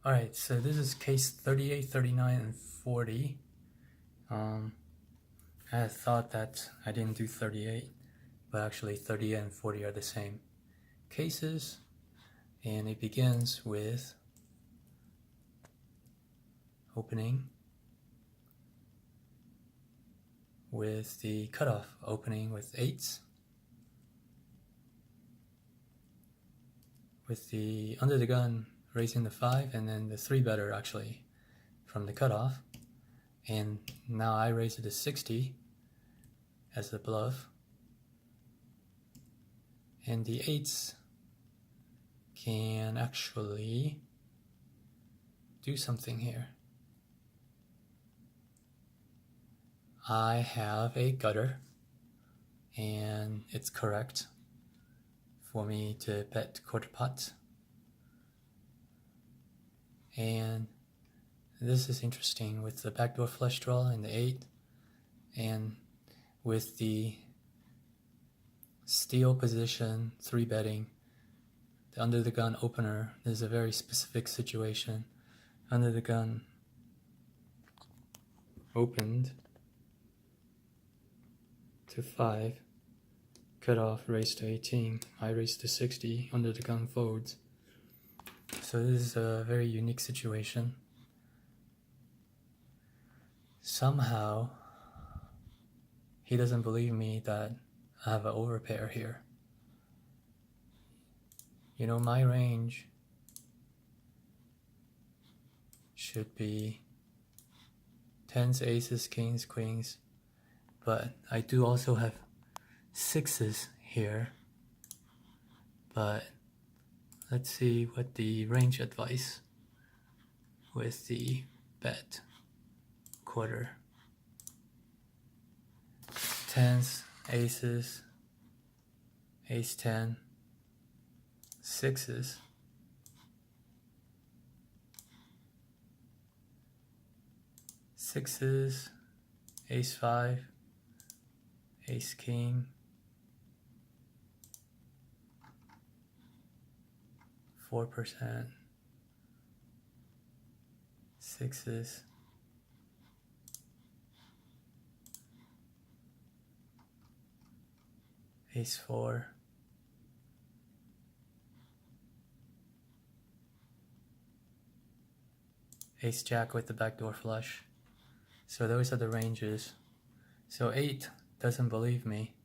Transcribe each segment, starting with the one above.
Alright, so this is case 38, 39, and 40. I had thought that I didn't do 38, but actually 38 and 40 are the same cases, and it begins with opening with the cutoff, opening with 8s, with the under the gun raising the 5, and then the 3-better actually from the cutoff. And now I raise it to 60 as the bluff, and the 8s can actually do something here. I have a gutter, and it's correct for me to bet quarter pot. And this is interesting with the backdoor flush draw and the 8, and with the steal position 3-betting the under the gun opener. This is a very specific situation. Under the gun opened to 5, cutoff raised to 18, I raised to 60, under the gun folds. So this is a very unique situation. Somehow he doesn't believe me that I have an overpair here. You know, my range should be 10s, aces, kings, queens, but I do also have 6s here. But let's see what the range advice with the bet quarter. 10s, aces, ace 10, 6s, sixes, ace 5, ace king, 4%, 6s, ace 4, ace jack with the backdoor flush. So those are the ranges. So 8 doesn't believe me,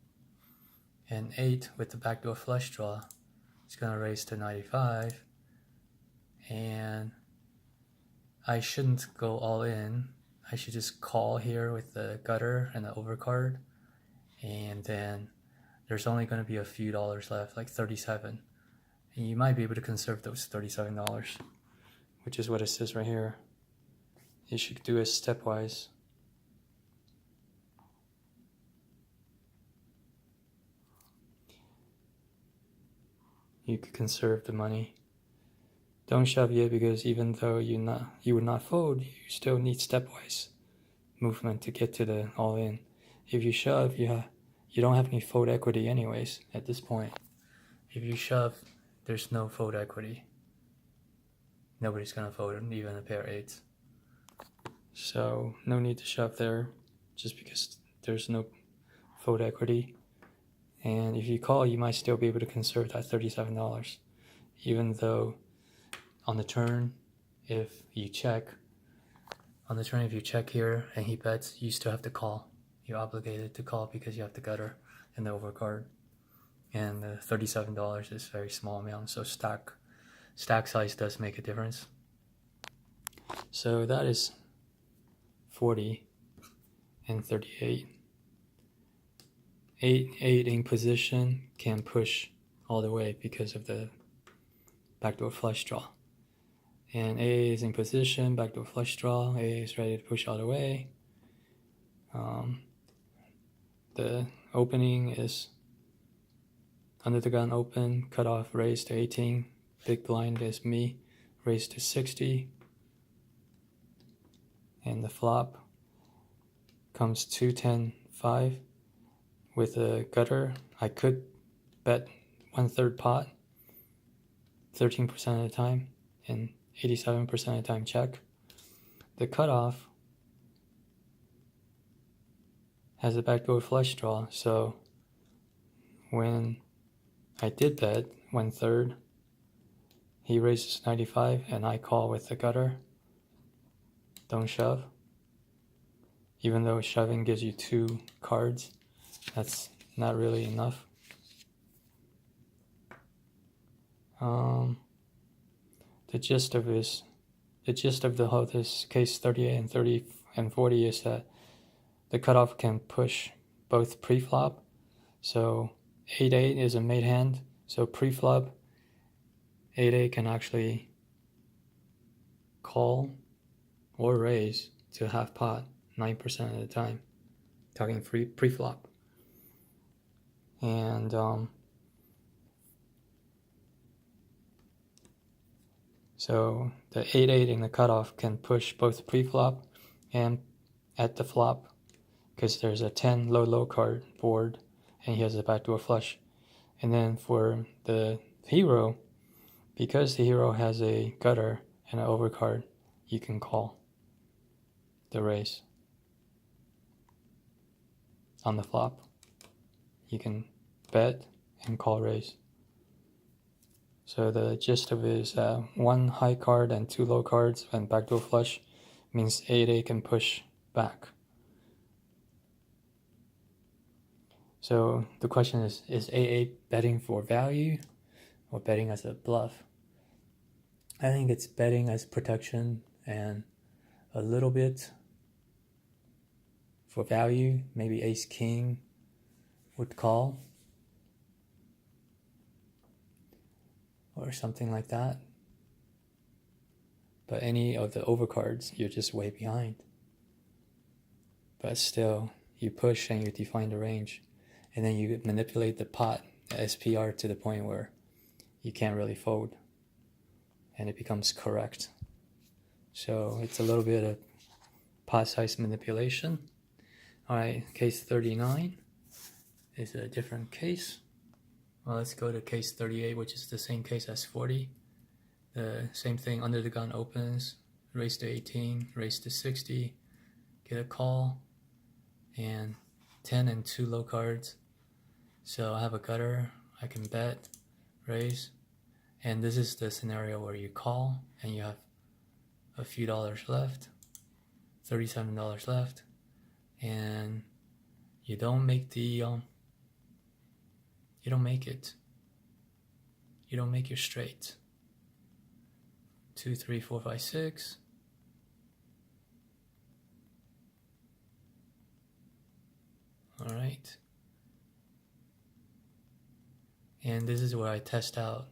and 8 with the backdoor flush draw is going to raise to 95, and I shouldn't go all in. I should just call here with the gutter and the overcard, and then there's only going to be a few dollars left, like 37, and you might be able to conserve those $37, which is what it says right here. You should do it stepwise. You could conserve the money. Don't shove yet, because even though you would not fold, you still need stepwise movement to get to the all-in. If you shove, you don't have any fold equity anyways at this point. If you shove, there's no fold equity. Nobody's gonna fold even a pair of 8s. So no need to shove there, just because there's no fold equity. And if you call, you might still be able to conserve that $37, even though on the turn, if you check here and he bets, you still have to call. You're obligated to call because you have the gutter and the overcard. And the $37 is a very small amount, so stack size does make a difference. So that is 40 and 38. 8 in position can push all the way because of the backdoor flush draw. And A is in position, backdoor flush draw, A is ready to push all the way. The opening is under the gun open, cutoff raised to 18, big blind is me, raised to 60. And the flop comes 2, 10, 5. With a gutter, I could bet 1/3 pot 13% of the time, and 87% of the time check. The cutoff has a backdoor flush draw, so when I did bet 1/3, he raises 95 and I call with the gutter. Don't shove. Even though shoving gives you 2 cards, that's not really enough. The gist of this case 38 and 40 is that the cutoff can push both pre-flop. So 8-8 is a made hand, so pre-flop 8-8 can actually call or raise to half pot 9% of the time, talking pre-flop. And so the 8-8 in the cutoff can push both pre-flop and at the flop, because there's a 10 low card board and he has a backdoor flush. And then for the hero, because the hero has a gutter and an overcard, you can call the raise on the flop. You can bet and call raise. So the gist of it is 1 high card and 2 low cards and backdoor flush means 8-8 can push back. So the question is 8-8 betting for value or betting as a bluff? I think it's betting as protection and a little bit for value. Maybe ace king would call or something like that. But any of the overcards, you're just way behind. But still, you push and you define the range. And then you manipulate the pot, the SPR, to the point where you can't really fold. And it becomes correct. So it's a little bit of pot size manipulation. Alright, case 39 is a different case. Well, let's go to case 38, which is the same case as 40. The same thing, under the gun opens, raise to 18, raise to 60, get a call, and 10 and 2 low cards. So I have a gutter, I can bet, raise, and this is the scenario where you call and you have a few dollars left, $37 left, and you don't make the you don't make it. You don't make your straight. 2, 3, 4, 5, 6. All right. And this is where I test out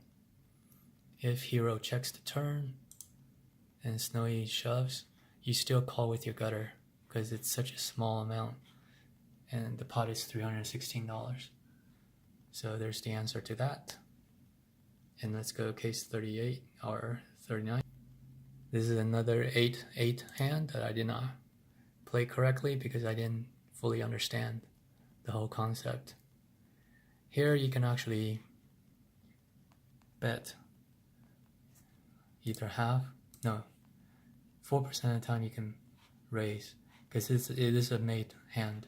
if hero checks the turn and snowy shoves, you still call with your gutter because it's such a small amount and the pot is $316. So there's the answer to that. And let's go case 38 or 39. This is another 8-8 hand that I did not play correctly because I didn't fully understand the whole concept. Here you can actually bet either half, no, 4% of the time you can raise because it is a made hand.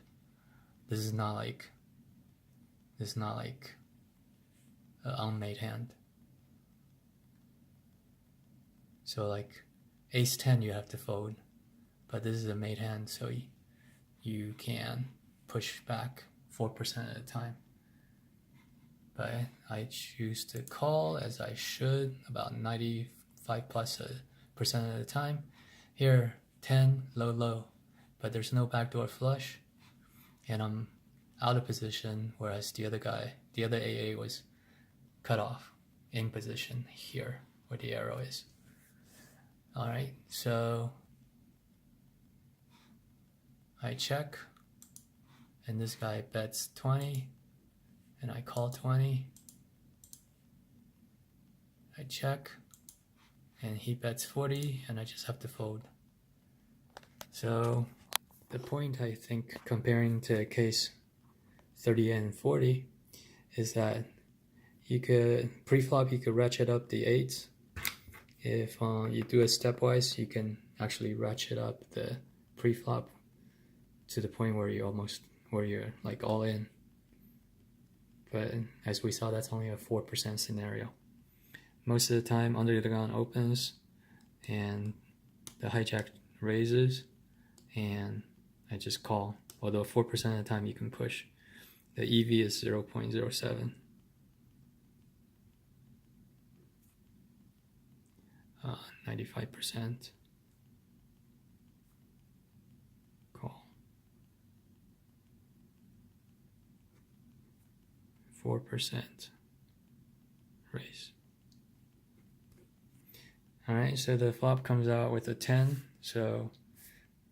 This is not like an unmade hand. So like ace 10 you have to fold, but this is a made hand, so you can push back 4% at a time. But I choose to call, as I should, about 95+% of the time. Here 10 low, but there's no backdoor flush and I'm out of position, whereas the other AA was cut off in position here where the arrow is. Alright, so I check and this guy bets 20 and I call 20. I check and he bets 40 and I just have to fold. So the point, I think, comparing to case 30 and 40 is that you could pre-flop, you could ratchet up the 8s If you do it stepwise, you can actually ratchet up the pre-flop to the point where you're like all in. But as we saw, that's only a 4% scenario. Most of the time, under the gun opens and the hijack raises, and I just call. Although 4% of the time you can push. The EV is 0.07. 95%. Call. 4%. Raise. Alright, so the flop comes out with a 10. So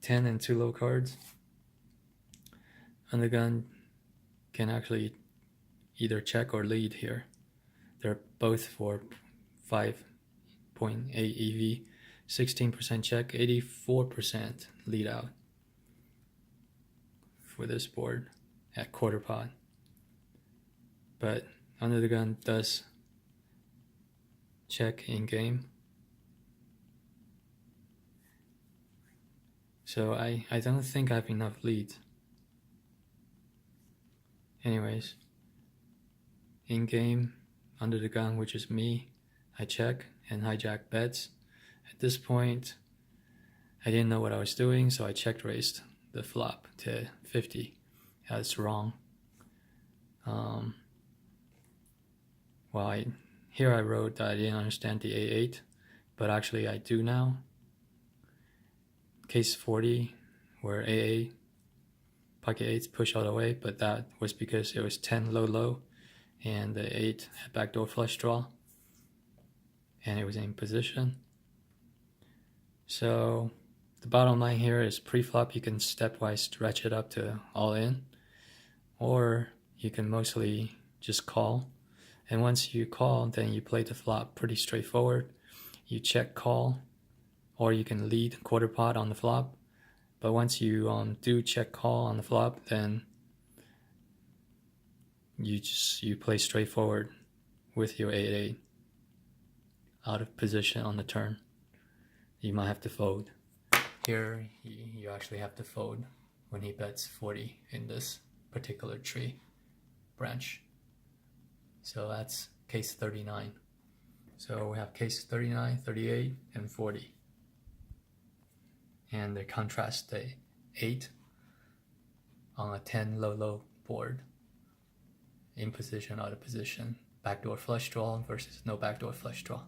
10 and 2 low cards. And the gun can actually either check or lead here. They're both for 5.8 EV, 16% check, 84% lead out for this board at quarter pot. But under the gun does check in game. So I don't think I have enough leads. Anyways, in game, under the gun, which is me, I check and hijack bets. At this point, I didn't know what I was doing, so I check raised the flop to 50. That's wrong. Here I wrote that I didn't understand the A8, but actually I do now. Case 40, where AA, pocket 8s push all the way, but that was because it was 10 low, and the 8 had backdoor flush draw, and it was in position. So the bottom line here is pre-flop you can stepwise stretch it up to all in, or you can mostly just call. And once you call, then you play the flop pretty straightforward. You check call, or you can lead quarter pot on the flop. But once you do check call on the flop, then you play straightforward with your 8-8 out of position on the turn. You might have to fold. Here you actually have to fold when he bets 40 in this particular tree branch. So that's case 39. So we have case 39, 38, and 40. And they contrast the 8 on a 10 low board, in position, out of position, backdoor flush draw versus no backdoor flush draw.